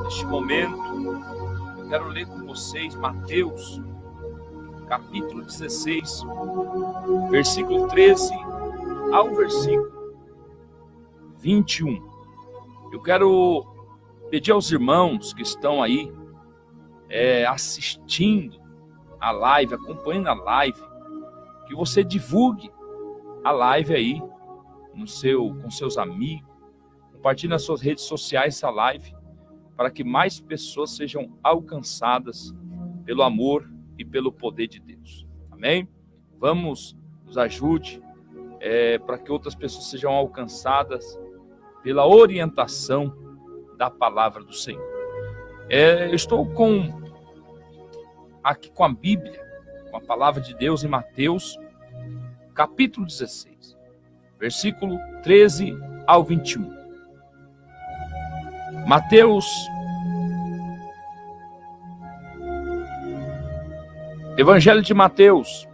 Neste momento, eu quero ler com vocês Mateus, capítulo 16, versículo 13 ao versículo 21. Eu quero pedir aos irmãos que estão aí assistindo a live, acompanhando a live, que você divulgue a live aí com seus amigos, compartilhe nas suas redes sociais essa live, para que mais pessoas sejam alcançadas pelo amor e pelo poder de Deus. Amém? Nos ajude para que outras pessoas sejam alcançadas pela orientação da palavra do Senhor. Eu estou aqui com a Bíblia, com a palavra de Deus em Mateus, capítulo 16, versículo 13 ao 21. Evangelho de Mateus,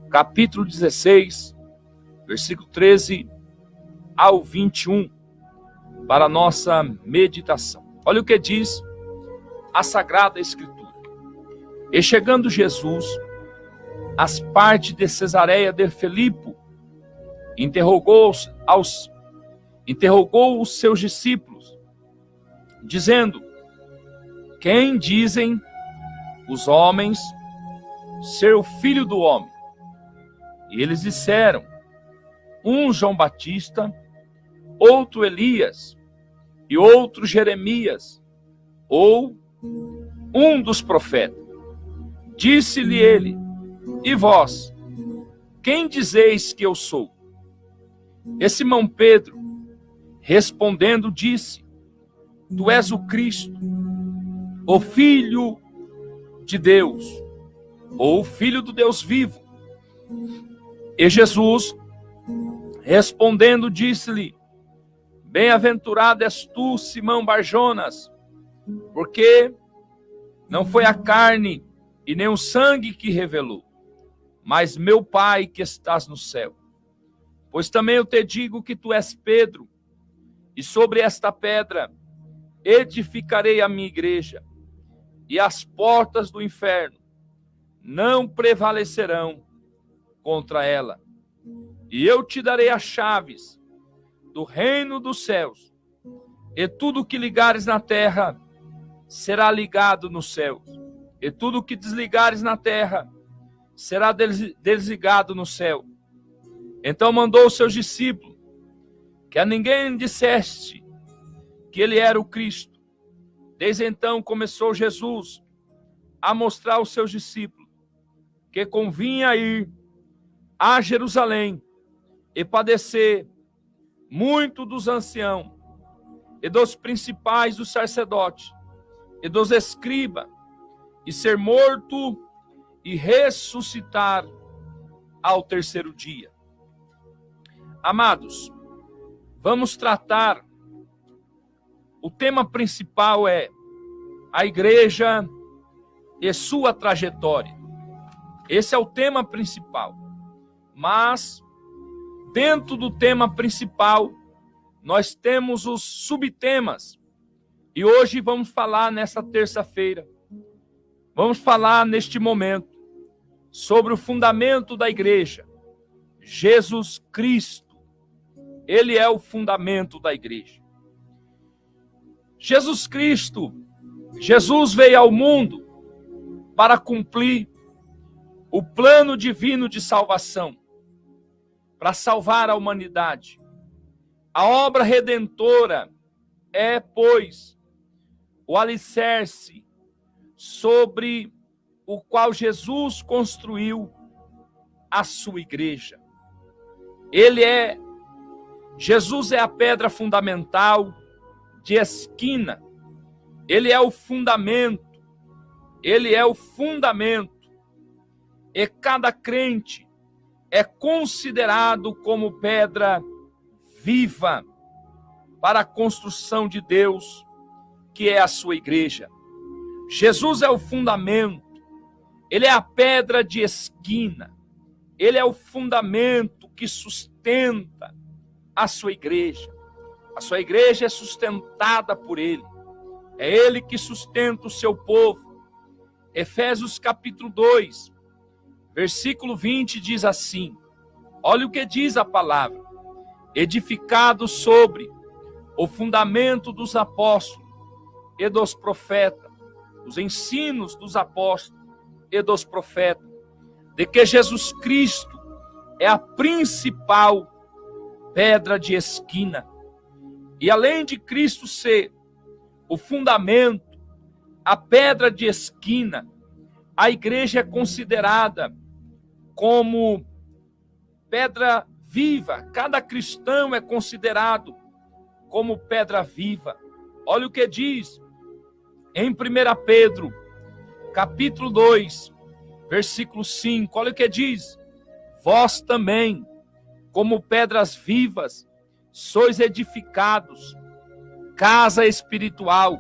capítulo 16, versículo 13 ao 21, para a nossa meditação. Olha o que diz a Sagrada Escritura. E chegando Jesus às partes de Cesareia de Filipe, interrogou os seus discípulos, dizendo: quem dizem os homens ser o Filho do Homem? E eles disseram: um João Batista, outro Elias, e outro Jeremias, ou um dos profetas. Disse-lhe ele: e vós, quem dizeis que eu sou? E Simão Pedro, respondendo, disse: tu és o Cristo, o Filho de Deus, ou o Filho do Deus vivo. E Jesus, respondendo, disse-lhe: bem-aventurado és tu, Simão Barjonas, porque não foi a carne e nem o sangue que revelou, mas meu Pai que estás no céu. Pois também eu te digo que tu és Pedro, e sobre esta pedra edificarei a minha igreja, e as portas do inferno não prevalecerão contra ela. E eu te darei as chaves do reino dos céus, e tudo que ligares na terra será ligado nos céus, e tudo que desligares na terra será desligado no céu. Então mandou os seus discípulos que a ninguém dissesse que ele era o Cristo. Desde então começou Jesus a mostrar aos seus discípulos que convinha ir a Jerusalém e padecer muito dos anciãos e dos principais dos sacerdotes e dos escribas, e ser morto e ressuscitar ao terceiro dia. Amados, vamos tratar, o tema principal é a igreja e sua trajetória. Esse é o tema principal. Mas, dentro do tema principal, nós temos os subtemas. E hoje vamos falar, nessa terça-feira, vamos falar neste momento sobre o fundamento da igreja, Jesus Cristo. Ele é o fundamento da igreja. Jesus Cristo, Jesus veio ao mundo para cumprir o plano divino de salvação, para salvar a humanidade. A obra redentora é, pois, o alicerce sobre o qual Jesus construiu a sua igreja. Jesus é a pedra fundamental de esquina. Ele é o fundamento. Ele é o fundamento. E cada crente é considerado como pedra viva para a construção de Deus, que é a sua igreja. Jesus é o fundamento. Ele é a pedra de esquina. Ele é o fundamento que a sua igreja. A sua igreja é sustentada por ele. É Ele que sustenta o seu povo. Efésios capítulo 2, versículo 20 diz assim, olha o que diz a palavra: edificado sobre o fundamento dos apóstolos e dos profetas, os ensinos dos apóstolos e dos profetas, de que Jesus Cristo é a principal pedra de esquina. E além de Cristo ser o fundamento, a pedra de esquina, a igreja é considerada como pedra viva. Cada cristão é considerado como pedra viva. Olha o que diz em 1 Pedro, capítulo 2, versículo 5. Olha o que diz: vós também, como pedras vivas, sois edificados, casa espiritual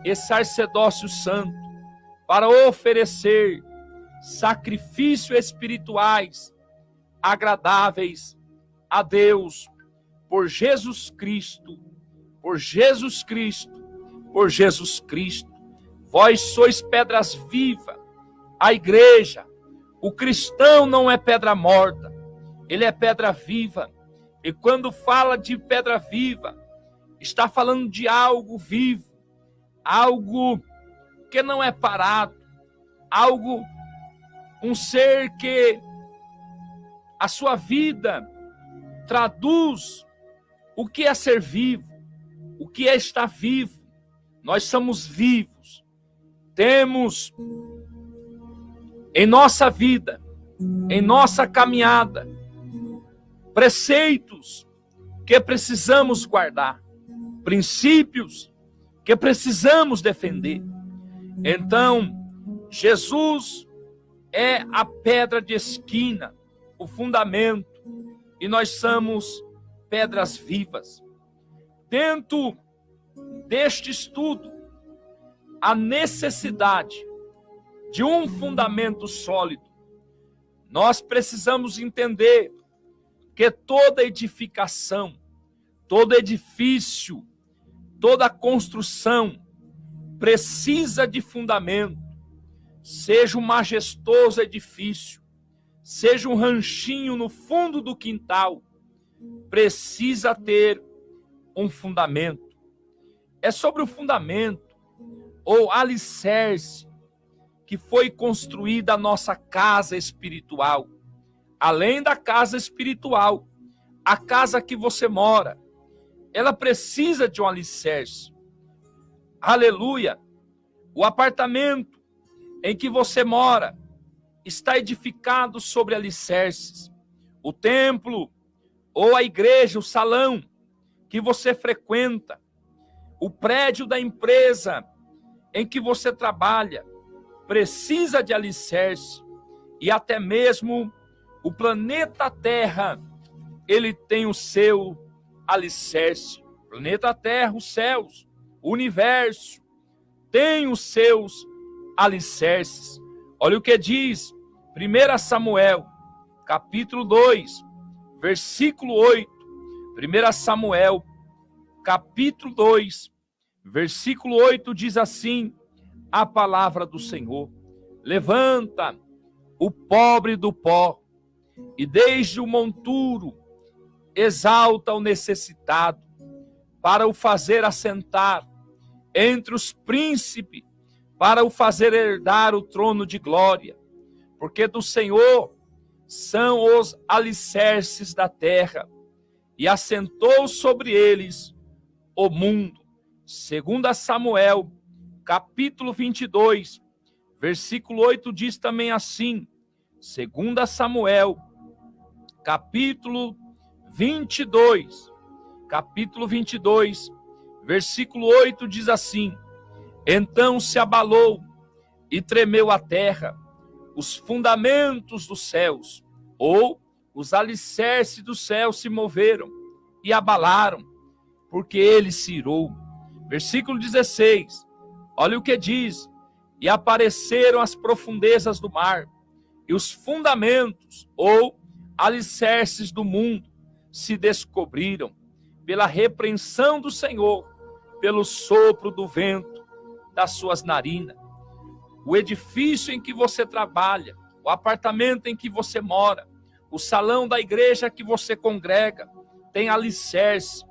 e sacerdócio santo, para oferecer sacrifícios espirituais agradáveis a Deus, por Jesus Cristo, por Jesus Cristo, por Jesus Cristo. Vós sois pedras vivas, a igreja. O cristão não é pedra morta, ele é pedra viva. E quando fala de pedra viva, está falando de algo vivo, algo que não é parado, algo, um ser que a sua vida traduz o que é ser vivo, o que é estar vivo. Nós somos vivos, temos em nossa vida, em nossa caminhada, preceitos que precisamos guardar, princípios que precisamos defender. Então, Jesus é a pedra de esquina, o fundamento, e nós somos pedras vivas. Dentro deste estudo, a necessidade de um fundamento sólido, nós precisamos entender que toda edificação, todo edifício, toda construção precisa de fundamento. Seja um majestoso edifício, seja um ranchinho no fundo do quintal, precisa ter um fundamento. É sobre o fundamento, ou alicerce, que foi construída a nossa casa espiritual. Além da casa espiritual, a casa que você mora, ela precisa de um alicerce. Aleluia! O apartamento em que você mora está edificado sobre alicerces. O templo, ou a igreja, o salão que você frequenta, o prédio da empresa em que você trabalha, precisa de alicerce. E até mesmo o planeta Terra, ele tem o seu alicerce. O planeta Terra, os céus, o universo, tem os seus alicerces. Olha o que diz 1 Samuel, capítulo 2, versículo 8. 1 Samuel, capítulo 2, versículo 8 diz assim a palavra do Senhor: levanta o pobre do pó, e desde o monturo exalta o necessitado, para o fazer assentar entre os príncipes, para o fazer herdar o trono de glória. Porque do Senhor são os alicerces da terra, e assentou sobre eles o mundo. 2 Samuel, capítulo 22, versículo 8 diz também assim, 2 Samuel, capítulo 22, versículo 8 diz assim: então se abalou e tremeu a terra, os fundamentos dos céus, ou os alicerces do céu se moveram e abalaram, porque ele se irou. Versículo 16, olha o que diz: e apareceram as profundezas do mar, e os fundamentos, ou alicerces do mundo, se descobriram pela repreensão do Senhor, pelo sopro do vento das suas narinas. O edifício em que você trabalha, o apartamento em que você mora, o salão da igreja que você congrega, tem alicerce.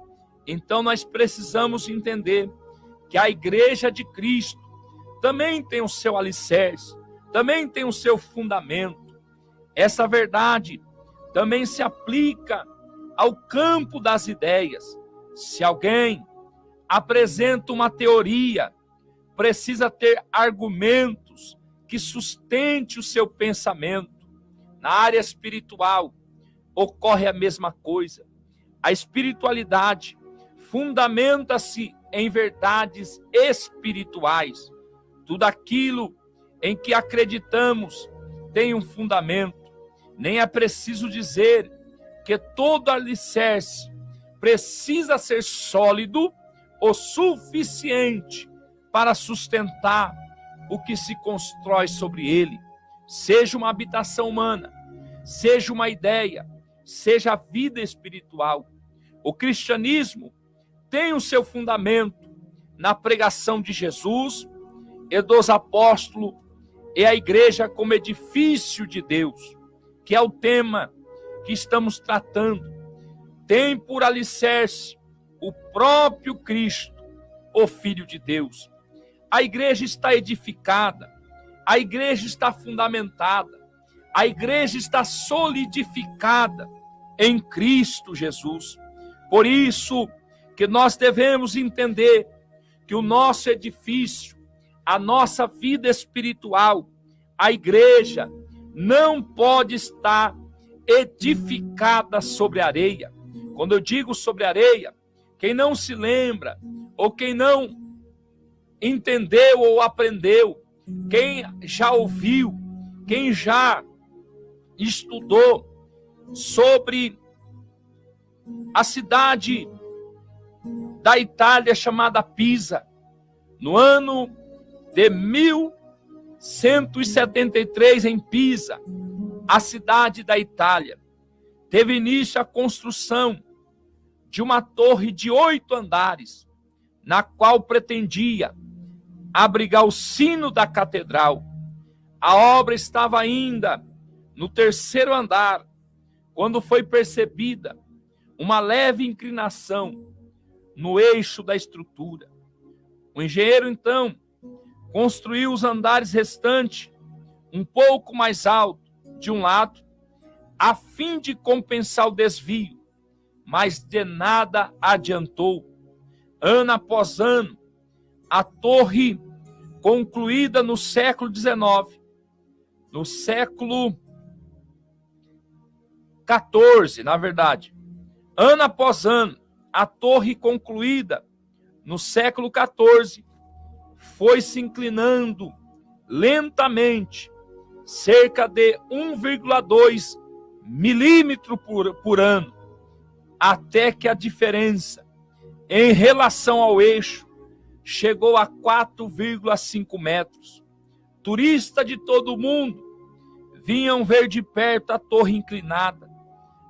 Então nós precisamos entender que a igreja de Cristo também tem o seu alicerce, também tem o seu fundamento. Essa verdade também se aplica ao campo das ideias. Se alguém apresenta uma teoria, precisa ter argumentos que sustente o seu pensamento. Na área espiritual, ocorre a mesma coisa. A espiritualidade fundamenta-se em verdades espirituais. Tudo aquilo em que acreditamos tem um fundamento. Nem é preciso dizer que todo alicerce precisa ser sólido o suficiente para sustentar o que se constrói sobre ele, seja uma habitação humana, seja uma ideia, seja a vida espiritual. O cristianismo tem o seu fundamento na pregação de Jesus e dos apóstolos e a igreja como edifício de Deus, que é o tema que estamos tratando. Tem por alicerce o próprio Cristo, o Filho de Deus. A igreja está edificada, a igreja está fundamentada, a igreja está solidificada em Cristo Jesus. Por isso que nós devemos entender que o nosso edifício, a nossa vida espiritual, a igreja, não pode estar edificada sobre areia. Quando eu digo sobre areia, quem não se lembra, ou quem não entendeu ou aprendeu, quem já ouviu, quem já estudou sobre a cidade da Itália chamada Pisa, no ano de 1173, em Pisa, a cidade da Itália, teve início a construção de uma torre de 8 andares, na qual pretendia abrigar o sino da catedral. A obra estava ainda no 3º andar, quando foi percebida uma leve inclinação no eixo da estrutura. O engenheiro, então, construiu os andares restantes um pouco mais alto de um lado, a fim de compensar o desvio, mas de nada adiantou. Ano após ano, a torre, concluída no século XIX, no século XIV, na verdade, ano após ano, a torre concluída no século XIV foi se inclinando lentamente, cerca de 1,2 milímetro por ano, até que a diferença em relação ao eixo chegou a 4,5 metros. Turistas de todo o mundo vinham ver de perto a torre inclinada,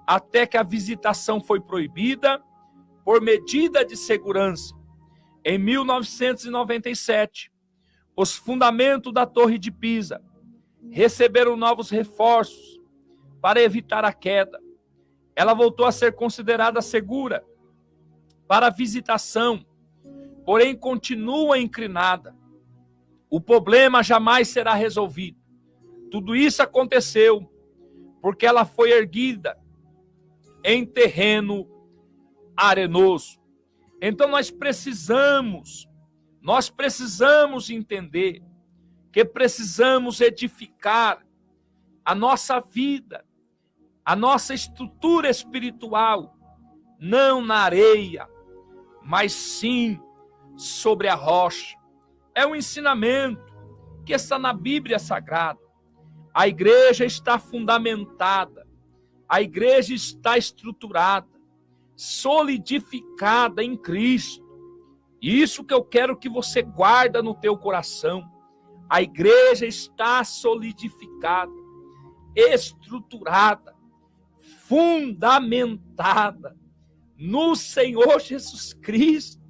até que a visitação foi proibida por medida de segurança. Em 1997, os fundamentos da Torre de Pisa receberam novos reforços para evitar a queda. Ela voltou a ser considerada segura para visitação, porém continua inclinada. O problema jamais será resolvido. Tudo isso aconteceu porque ela foi erguida em terreno arenoso. Então nós precisamos entender que precisamos edificar a nossa vida, a nossa estrutura espiritual, não na areia, mas sim sobre a rocha. É um ensinamento que está na Bíblia Sagrada. A igreja está fundamentada, a igreja está estruturada, solidificada em Cristo. Isso que eu quero que você guarda no teu coração. A igreja está solidificada, estruturada, fundamentada no Senhor Jesus Cristo.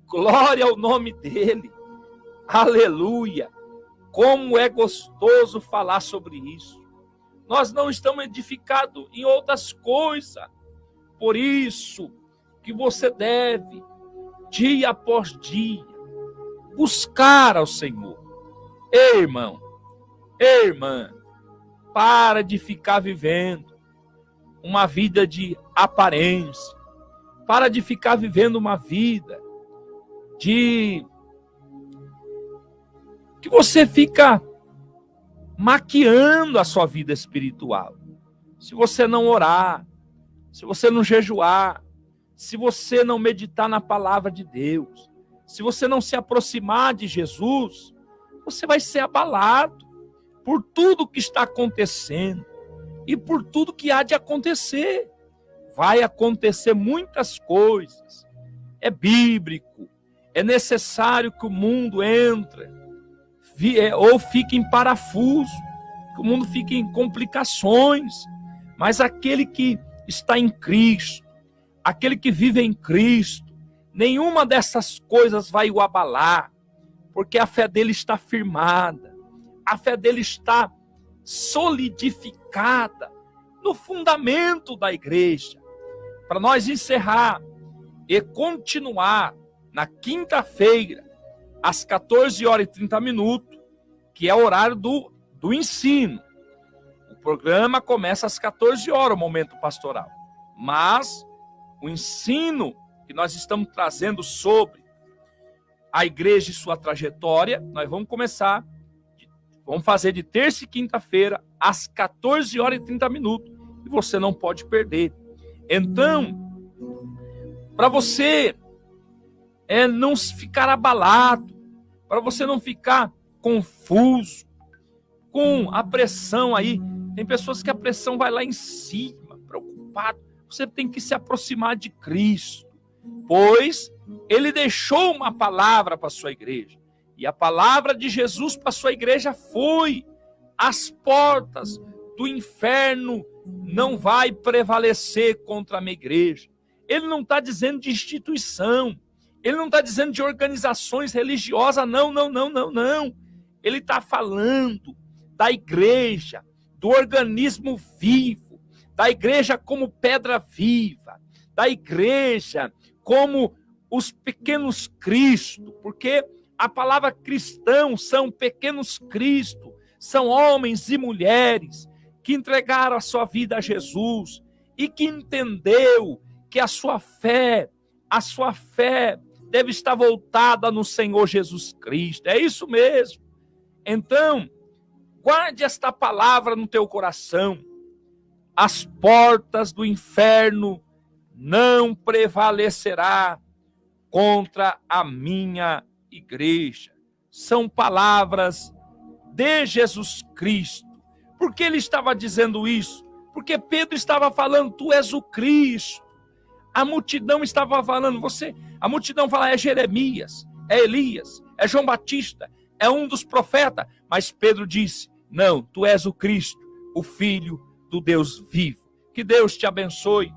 Glória ao nome dele. Aleluia! Como é gostoso falar sobre isso. Nós não estamos edificados em outras coisas. Por isso que você deve, dia após dia, buscar ao Senhor. Ei, irmão, ei, irmã, para de ficar vivendo uma vida de aparência. Para de ficar vivendo uma vida de que você fica maquiando a sua vida espiritual. Se você não orar, se você não jejuar, se você não meditar na palavra de Deus, se você não se aproximar de Jesus, você vai ser abalado por tudo que está acontecendo e por tudo que há de acontecer. Vai acontecer muitas coisas. É bíblico, é necessário que o mundo entre ou fique em parafuso, que o mundo fique em complicações, mas aquele que está em Cristo, aquele que vive em Cristo, nenhuma dessas coisas vai o abalar, porque a fé dele está firmada, a fé dele está solidificada no fundamento da igreja. Para nós encerrar e continuar na quinta-feira, às 14h30, que é o horário do ensino. O programa começa às 14h, o momento pastoral. Mas o ensino que nós estamos trazendo sobre a igreja e sua trajetória, nós vamos fazer de terça e quinta-feira, às 14h30, e você não pode perder. Então, para você não ficar abalado, para você não ficar confuso com a pressão aí. Tem pessoas que a pressão vai lá em cima, preocupado. Você tem que se aproximar de Cristo, pois ele deixou uma palavra para a sua igreja. E a palavra de Jesus para a sua igreja foi: as portas do inferno não vai prevalecer contra a minha igreja. Ele não está dizendo de instituição, ele não está dizendo de organizações religiosas, não. Ele está falando da igreja, do organismo vivo, da igreja como pedra viva, da igreja como os pequenos Cristo, porque a palavra cristão são pequenos Cristo, são homens e mulheres que entregaram a sua vida a Jesus e que entendeu que a sua fé deve estar voltada no Senhor Jesus Cristo. É isso mesmo. Então, guarde esta palavra no teu coração. As portas do inferno não prevalecerá contra a minha igreja. São palavras de Jesus Cristo. Por que ele estava dizendo isso? Porque Pedro estava falando: tu és o Cristo. A multidão estava falando, a multidão fala: é Jeremias, é Elias, é João Batista, é um dos profetas. Mas Pedro disse: não, tu és o Cristo, o Filho do Deus vivo. Que Deus te abençoe